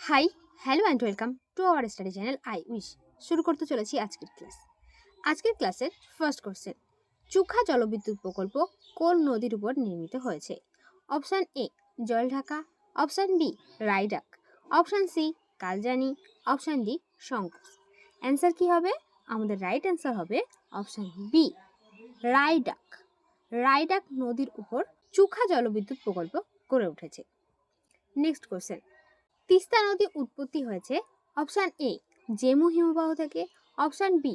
High, hello and welcome to our study channel I wish. শুরু করতে চলেছি আজকের ক্লাস। আজকের ক্লাসের ফার্স্ট কোশ্চেন, চুখা জলবিদ্যুৎ প্রকল্প কোন নদীর উপর নির্মিত হয়েছে? Option A Jaldhaka, option B Raidak, option C Kaljani, option D Shankar. Answer কি হবে? আমাদের রাইট অ্যান্সার হবে অপশান বি রায়ডাক। রায়ডাক নদীর উপর চুখা জলবিদ্যুৎ প্রকল্প গড়ে উঠেছে। নেক্সট কোশ্চেন, তিস্তা নদী উৎপত্তি হয়েছে অপশান এ জেমু হিমবাহ থেকে, অপশান বি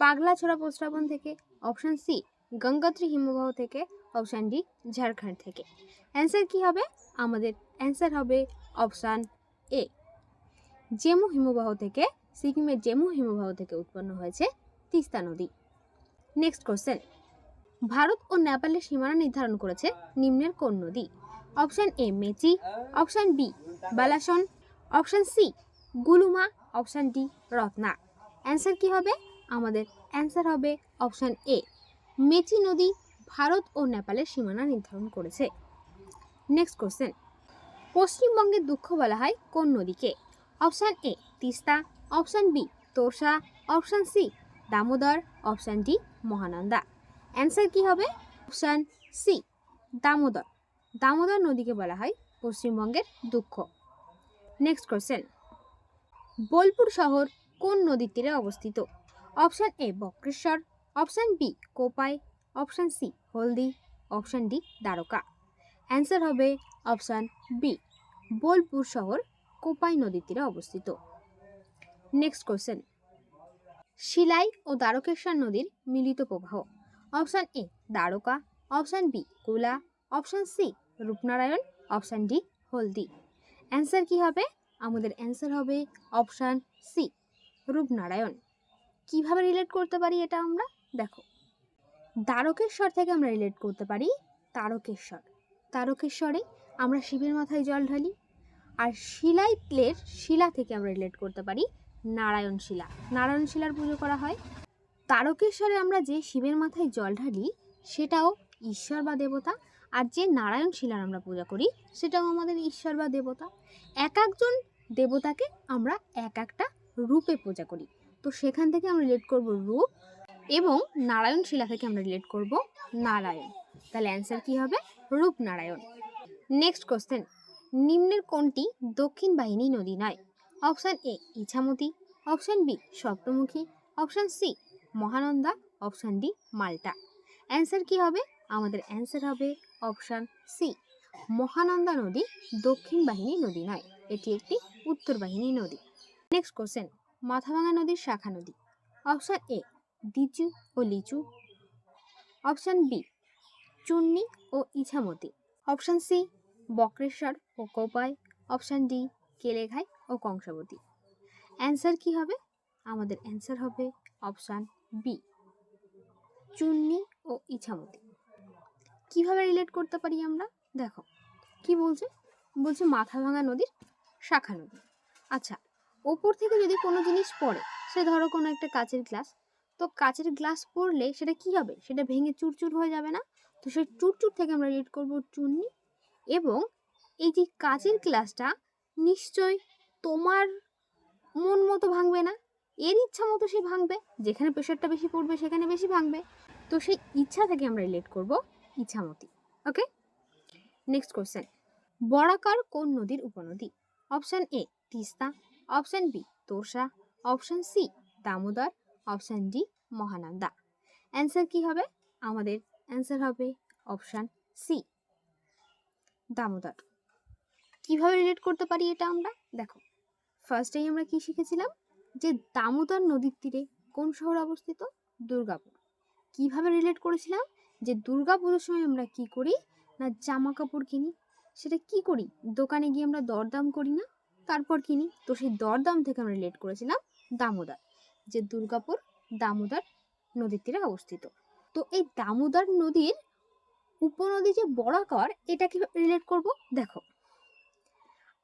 পাগলাছড়া প্রস্রবণ থেকে, অপশান সি গঙ্গোত্রী হিমবাহ থেকে, অপশান ডি ঝাড়খণ্ড থেকে। অ্যান্সার কি হবে? আমাদের অ্যান্সার হবে অপশান এ জেমু হিমবাহ থেকে, সিকিমের জেমু হিমবাহ থেকে উৎপন্ন হয়েছে তিস্তা নদী। নেক্সট কোশ্চেন, ভারত ও নেপালের সীমানা নির্ধারণ করেছে নিম্নের কোন নদী? Option A Mechi, option B Balason, option C Guluma, option D Ratna. Answer কি হবে? আমাদের অ্যান্সার হবে অপশান এ মেচি নদী ভারত ও নেপালের সীমানা নির্ধারণ করেছে। নেক্সট কোশ্চেন, পশ্চিমবঙ্গের দুঃখ বলা হয় কোন নদীকে? Option A Teesta, option B Torsa, option C Damodar, option D Mahananda. Answer কি হবে? Option C Damodar. দামোদর নদীকে বলা হয় পশ্চিমবঙ্গের দুঃখ। নেক্সট কোশ্চেন, বোলপুর শহর কোন নদীর তীরে অবস্থিত? Option A Bakreshwar, option B Kopai, option C Haldi, option D Dwarka. Answer হবে অপশান বি বোলপুর শহর কোপাই নদীর তীরে অবস্থিত। নেক্সট কোশ্চেন, শিলাই ও দ্বারকেশ্বর নদীর মিলিত প্রবাহ। Option A Dwarka, option B Kola, option C Rupnarayan, option D Haldi. Answer কি হবে? আমাদের অ্যান্সার হবে অপশান সি রূপনারায়ণ। কিভাবে রিলেট করতে পারি এটা আমরা দেখো, দ্বারকেশ্বর থেকে আমরা রিলেট করতে পারি তারকেশ্বর। তারকেশ্বরে আমরা শিবের মাথায় জল ঢালি। আর শিলাইতের শিলা থেকে আমরা রিলেট করতে পারি নারায়ণ শিলা। নারায়ণ শিলার পুজো করা হয়। তারকেশ্বরে আমরা যে শিবের মাথায় জল ঢালি সেটাও ঈশ্বর বা দেবতা, আর যে নারায়ণ শিলার আমরা পূজা করি সেটাও আমাদের ঈশ্বর বা দেবতা। এক একজন দেবতাকে আমরা এক একটা রূপে পূজা করি, তো সেখান থেকে আমরা রিলেট করব রূপ, এবং নারায়ণ শিলা থেকে আমরা রিলেট করব নারায়ণ। তাহলে অ্যান্সার কি হবে? রূপনারায়ণ। নেক্সট কোশ্চেন, নিম্নের কোনটি দক্ষিণ বাহিনী নদী নয়? Option A Ichamati, option B Saptamukhi, option C Mahananda, option D Malta. Answer কি হবে? আমাদের অ্যান্সার হবে অপশান সি মহানন্দা নদী দক্ষিণ বাহিনী নদী নয়, এটি একটি উত্তর বাহিনী নদী। নেক্সট কোশ্চেন, মাথাভাঙা নদীর শাখা নদী। অপশান এ দিচু ও লিচু, অপশান বি চুন্নি ও ইছামতি, অপশান সি বক্রেশ্বর ও কোপাই, অপশান ডি কেলেঘাই ও কংসাবতী। অ্যান্সার কি হবে? আমাদের অ্যান্সার হবে অপশান বি চুন্নি ও ইছামতি। কিভাবে রিলেট করতে পারি আমরা দেখো, কি বলছে? বলছে মাথাভাঙা নদীর শাখা নদী। আচ্ছা, ওপর থেকে যদি কোনো জিনিস পড়ে, সে ধরো কোনো একটা কাচের গ্লাস, তো কাচের গ্লাস পড়লে সেটা কি হবে? সেটা ভেঙে চুরচুর হয়ে যাবে না? তো সেই চুরচুর থেকে আমরা রিলেট করব চুন্নি। এবং এই যে কাচের গ্লাসটা নিশ্চয় তোমার মন মতো ভাঙবে না, এর ইচ্ছা মতো সে ভাঙবে, যেখানে প্রেশারটা বেশি পড়বে সেখানে বেশি ভাঙবে, তো সেই ইচ্ছা থেকে আমরা রিলেট করব Ichamati. Okay, next question, Barakar কোন নদীর উপনদী? Option A Teesta, option B Torsa, option C Damodar, option D Mahananda. Answer কি হবে? আমাদের অ্যান্সার হবে অপশান সি দামোদর। কিভাবে রিলেট করতে পারি এটা আমরা দেখো, ফার্স্টেই আমরা কি শিখেছিলাম যে দামোদর নদীর তীরে কোন শহর অবস্থিত? দুর্গাপুর। কিভাবে রিলেট করেছিলাম যে দুর্গাপুরের সময় আমরা কি করি না জামা কাপড় কিনি, সেটা কি করি? দোকানে গিয়ে আমরা দরদাম করি না, তারপর কিনি। তো সেই দরদাম থেকে আমরা রিলেট করেছিলাম দামোদর, যে দুর্গাপুর দামোদর নদীর তীরে অবস্থিত। তো এই দামোদর নদীর উপনদী যে বরাকর, এটাকে রিলেট করব দেখো,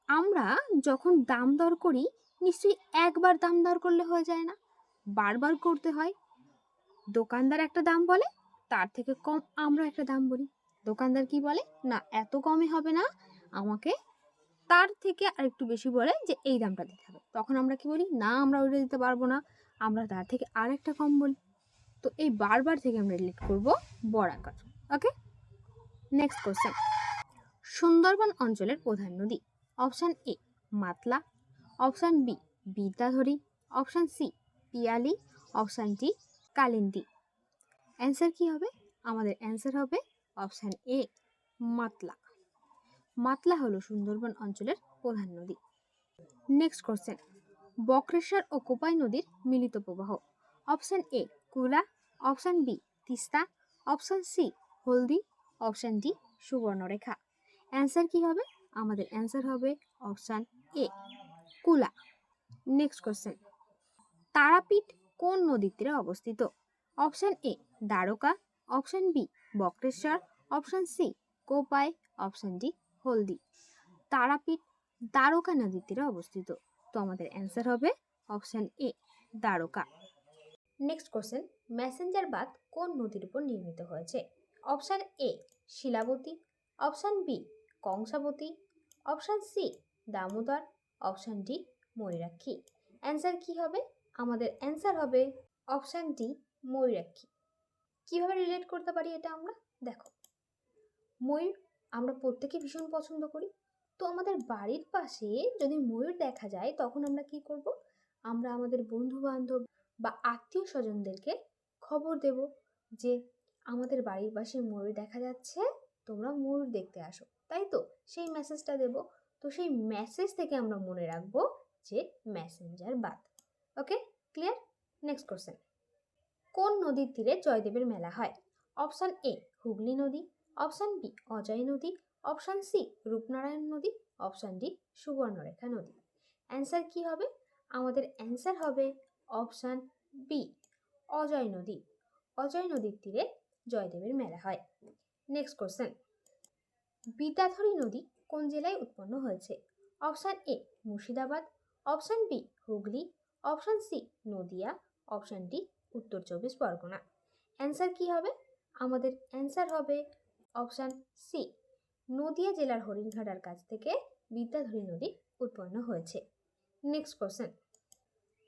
আমরা যখন দাম দর করি নিশ্চয়ই একবার দাম দর করলে হয়ে যায় না, বারবার করতে হয়। দোকানদার একটা দাম বলে, তার থেকে কম আমরা একটা দাম বলি। দোকানদার কি বলে? না এত কমে হবে না, আমাকে তার থেকে আরেকটু বেশি বলে যে এই দামটা দিতে হবে, তখন আমরা কি বলি, না আমরা ওইটা দিতে পারবো না, আমরা তার থেকে আরেকটা কম বলি। তো এই বারবার থেকে আমরা রিলেট করব বর্গাকার। ওকে, নেক্সট কোশ্চেন। সুন্দরবন অঞ্চলের প্রধান নদী। Option A Matla, option B Bidyadhari, option C Piyali, option D Kalindi. Answer কি হবে? আমাদের অ্যান্সার হবে অপশান এ মাতলা। মাতলা হলো সুন্দরবন অঞ্চলের প্রধান নদী। Next question. বক্রেশ্বর ও কোপাই নদীর মিলিত প্রবাহ। Option A Kula, option B Teesta, option C Haldi, option D Subarnarekha. Answer কি হবে? আমাদের অ্যান্সার হবে অপশান এ কুলা। Next question. তারাপীঠ কোন নদীর তীরে অবস্থিত? Option A Dwarka, option B Bakreshwar, option C Kopai, option D Haldi. Tarapith Dwarka নদীর তীরে অবস্থিত। তো আমাদের অ্যান্সার হবে option A Dwarka. Next question. Massanjore বাঁধ কোন নদীর উপর নির্মিত হয়েছে? Option A Shilabati, option B Kangsabati, option C Damodar, option D Mayurakshi. Answer কি হবে? আমাদের অ্যান্সার হবে অপশান ডি ময়ূরাক্ষী। কিভাবে রিলেট করতে পারি এটা আমরা? দেখো, ময়ূর আমরা প্রত্যেকে ভীষণ পছন্দ করি। তো আমাদের বাড়ির পাশে যদি ময়ূর দেখা যায়, তখন আমরা কি করব? আমরা আমাদের বন্ধু বান্ধব বা আত্মীয় স্বজনদেরকে খবর দেব যে আমাদের বাড়ির পাশে ময়ূর দেখা যাচ্ছে, তোমরা ময়ূর দেখতে আসো, তাই তো? সেই মেসেজটা দেব। তো সেই মেসেজ থেকে আমরা মনে রাখবো যে মেসেঞ্জার বাঁধ। ওকে, ক্লিয়ার? Next question. কোন নদীর তীরে জয়দেবের মেলা হয়? অপশান এ হুগলি নদী, অপশান বি অজয় নদী, অপশান সি রূপনারায়ণ নদী, অপশান ডি সুবর্ণরেখা নদী। অ্যান্সার কি হবে? আমাদের অ্যান্সার হবে অপশান বি অজয় নদী। অজয় নদীর তীরে জয়দেবের মেলা হয়। Next question. বিদ্যাধরী নদী কোন জেলায় উৎপন্ন হয়েছে? Option A Murshidabad, option B Hooghly, option C Nadia, option D Uttar 24 Pargana. Answer কি হবে? আমাদের অ্যান্সার হবে অপশান সি নদিয়া জেলার হরিণঘাটার কাছ থেকে বিদ্যাধরী নদী উৎপন্ন হয়েছে। Next question.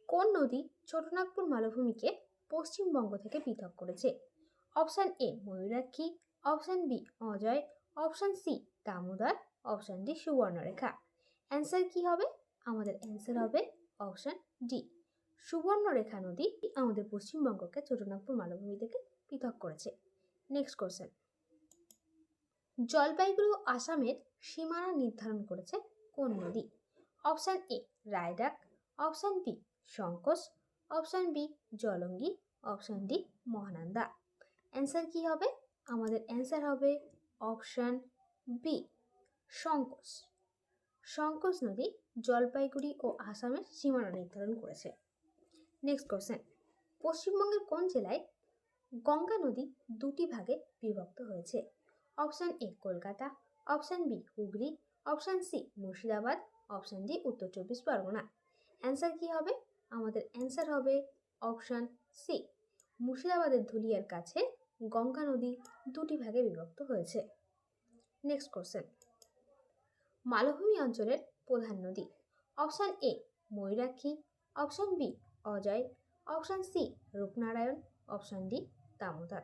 কোন নদী ছোটনাগপুর মালভূমিকে পশ্চিমবঙ্গ থেকে পৃথক করেছে? Option A Mayurakshi, option B Ajay, option C Damodar, option D Subarnarekha. Answer কি হবে? আমাদের অ্যান্সার হবে অপশান ডি সুবর্ণরেখা নদী আমাদের পশ্চিমবঙ্গকে ছোটনাগপুর মালভূমি থেকে পৃথক করেছে। Next question. জলপাইগুড়ি ও আসামের সীমানা নির্ধারণ করেছে কোন নদী? Option A Raidak, option B Sankosh, option B Jalangi, option D Mahananda. Answer কি হবে? আমাদের অ্যান্সার হবে অপশান বি সংকোচ। সংকোচ নদী জলপাইগুড়ি ও আসামের সীমানা নির্ধারণ করেছে। Next question. পশ্চিমবঙ্গের কোন জেলায় গঙ্গা নদী দুটি ভাগে বিভক্ত হয়েছে? Option A Kolkata, option B Hooghly, option C Murshidabad, option D Uttar 24 Pargana. Answer কি হবে? আমাদের অ্যান্সার হবে অপশান সি মুর্শিদাবাদের ধুলিয়ার কাছে গঙ্গা নদী দুটি ভাগে বিভক্ত হয়েছে। Next question. মালভূমি অঞ্চলের প্রধান নদী। Option A Mayurakshi, option B Ajay, option C Rupnarayan, option D Damodar.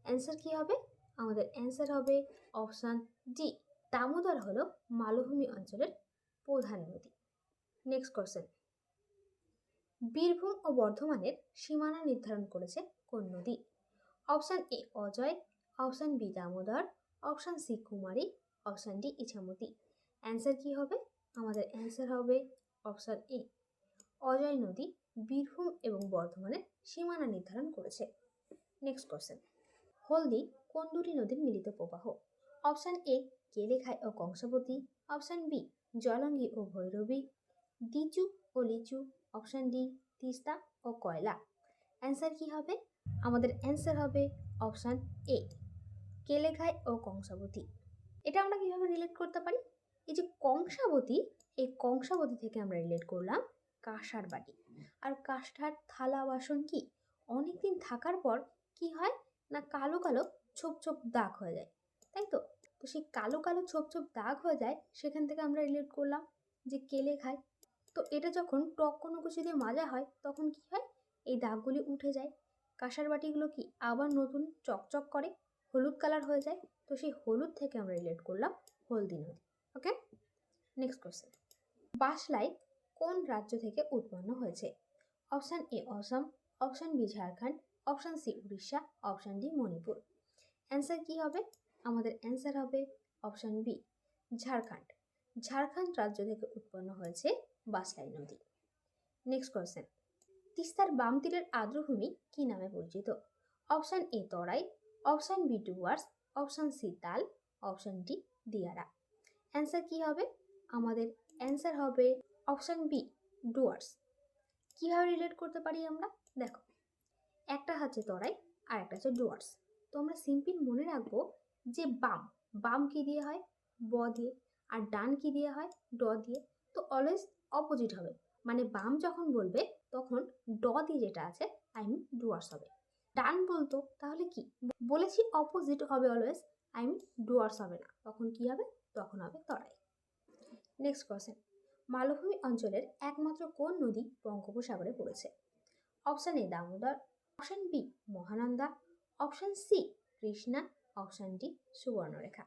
Answer কি হবে? আমাদের অ্যান্সার হবে অপশান ডি দামোদর হলো মালভূমি অঞ্চলের প্রধান নদী। Next question. বীরভূম ও বর্ধমানের সীমানা নির্ধারণ করেছে কোন নদী? Option A Ajay, option B Damodar, option C Kumari, option D Ichamati. Answer কি হবে? আমাদের অ্যান্সার হবে অপশান এ অজয় নদী বীরভূম এবং বর্ধমানের সীমানা নির্ধারণ করেছে। Next question. হলদি কোন দুটি নদীর মিলিত প্রবাহ? অপশান এ কেলেঘাই ও কংসাবতী, অপশান বি জলঙ্গি ও ভৈরবী, দিচু ও লিচু, অপশান ডি তিস্তা ও কয়লা। অ্যান্সার কি হবে? আমাদের অ্যান্সার হবে অপশান এ কেলেঘাই ও কংসাবতী। এটা আমরা কিভাবে রিলেট করতে পারি? এই যে কংসাবতী, এই কংসাবতী থেকে আমরা রিলেট করলাম কাঁসার বাটি। আর কাঁসার থালা বাসন কি অনেকদিন থাকার পর কি হয় না, কালো কালো ছোপ ছোপ দাগ হয়ে যায়, তাই তো? তো সেই কালো কালো ছোপ ছোপ দাগ হয়ে যায়, সেখান থেকে আমরা রিলেট করলাম যে কেলে খায়। তো এটা যখন টক কোনো কিছু দিয়ে মাজা হয় তখন কি হয়, এই দাগগুলি উঠে যায়, কাঁসার বাটিগুলো কি আবার নতুন চকচক করে, হলুদ কালার হয়ে যায়। তো সেই হলুদ থেকে আমরা রিলেট করলাম হলদি নদী। ওকে, নেক্সট কোশ্চেন, বাসলাই কোন রাজ্য থেকে উৎপন্ন হয়েছে? Option A Assam, option B Jharkhand, option C Orissa, option D Manipur. Answer কি হবে? আমাদের অ্যান্সার হবে অপশান বি ঝাড়খণ্ড। ঝাড়খণ্ড রাজ্য থেকে উৎপন্ন হয়েছে বাসলাই নদী। নেক্সট কোয়েশ্চেন, তিস্তার বাম তীরের আর্দ্রভূমি কি নামে পরিচিত? Option A Terai, option B Dooars, option C Tal, option D Diara. Answer কি হবে? আমাদের অ্যান্সার হবে অপশান বি ডুয়ার্স। কীভাবে রিলেট করতে পারি আমরা? দেখো, একটা হচ্ছে তরাই আর একটা হচ্ছে ডুয়ার্স। তো আমরা সিম্পল মনে রাখবো যে বাম, বাম কি দিয়ে হয়? ব দিয়ে। আর ডান কি দিয়ে হয়? ড দিয়ে। তো অলওয়েজ অপোজিট হবে, মানে বাম যখন বলবে তখন ড দিয়ে যেটা আছে আই মিন ডুয়ার্স হবে। ডান বলতো তাহলে কি বলেছি, অপোজিট হবে অলওয়েজ, আই মিন ডুয়ার্স হবে না, তখন কি হবে? তখন হবে তরাই। নেক্সট কোয়েশ্চেন, মালভূমি অঞ্চলের একমাত্র কোন নদী বঙ্গোপসাগরে পড়েছে? Option A Damodar, option B Mahananda, option C Krishna, option D Subarnarekha.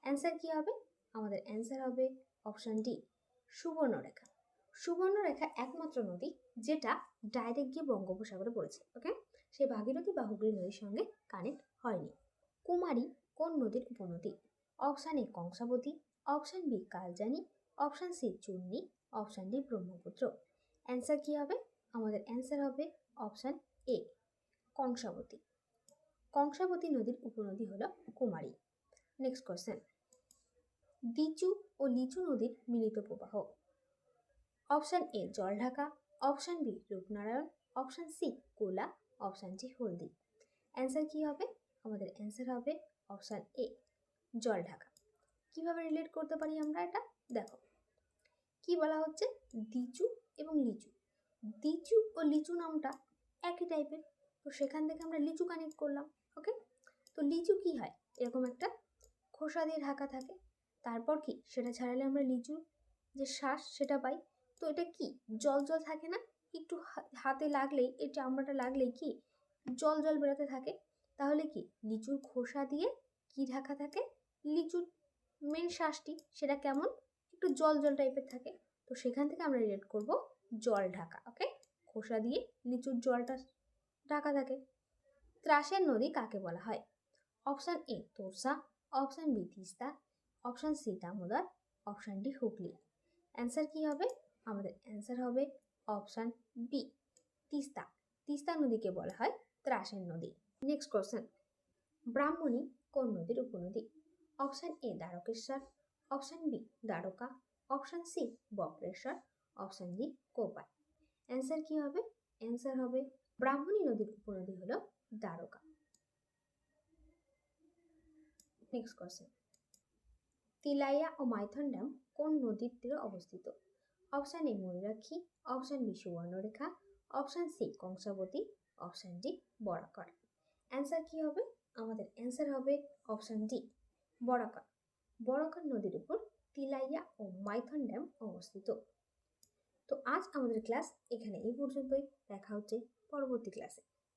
Answer কি হবে? আমাদের অ্যান্সার হবে অপশান ডি সুবর্ণরেখা। সুবর্ণরেখা একমাত্র নদী যেটা ডাইরেক্ট গিয়ে বঙ্গোপসাগরে পড়েছে। ওকে, সে ভাগীরথী বা হুগলি নদীর সঙ্গে কানেক্ট হয়নি। কুমারী কোন নদীর উপনদী? Option A Kangsabati, option B Kaljani, option C Churni, option D Brahmaputra. Answer কি হবে? আমাদের অ্যান্সার হবে অপশান এ কংসাবতী। কংসাবতী নদীর উপনদী হলো কুমারী। নেক্সট কোয়েশ্চেন, দিচু ও লিচু নদীর মিলিত প্রবাহ? Option A Jaldhaka, option B Rupnarayan, option C Kola, option D Haldi. Answer কি হবে? আমাদের অ্যান্সার হবে অপশান এ জলঢাকা। কিভাবে রিলেট করতে পারি আমরা এটা? দেখো, কি বলা হচ্ছে, দিচু এবং লিচু। দিচু ও লিচু নামটা একই টাইপের, তো সেখান থেকে আমরা লিচু কানেক্ট করলাম। ওকে, তো লিচু কি হয়? এরকম একটা খোসা দিয়ে ঢাকা থাকে, তারপর কি সেটা ছাড়ালে আমরা লিচুর যে শ্বাস সেটা পাই। তো এটা কি জল জল থাকে না? একটু হাতে লাগলেই, এই চামড়াটা লাগলেই কি জল জল বেরোতে থাকে। তাহলে কি লিচুর খোসা দিয়ে কি ঢাকা থাকে? লিচুর মেন শ্বাসটি সেটা কেমন একটু জল জল টাইপের থাকে, তো সেখান থেকে আমরা রিলেট করব জল ঢাকা। ওকে, খোসা দিয়ে লিচুর জলটা ঢাকা থাকে। ত্রাসের নদী কাকে বলা হয়? Option A Torsa, option B Teesta, option C Damodar, option D Hooghly. Answer কি হবে? আমাদের অ্যান্সার হবে অপশান বি তিস্তা। তিস্তা নদীকে বলা হয় ত্রাসের নদী। নেক্সট কোশ্চেন, ব্রাহ্মণী কোন নদীর উপনদী? Option A Dwarakeswar, option B Dwarka, option C Bakreshwar, option D Kopai. Answer কি হবে? অ্যান্সার হবে ব্রাহ্মণী নদীর উপনদী হলো দ্বারকা। নেক্সট কোশ্চেন, তিলাইয়া ও মাইথন ড্যাম কোন নদীর তীরে অবস্থিত? Option A Mayurakshi, option B Subarnarekha, option C Kangsabati, option D Barakar. Answer কি হবে? আমাদের অ্যান্সার হবে অপশান ডি বরাকর। বরাকর নদীর উপর তিলাইয়া ও মাইথন ড্যাম অবস্থিত। তো আজ আমাদের ক্লাস এখানে এই পর্যন্তই, দেখা হচ্ছে পরবর্তী ক্লাসে।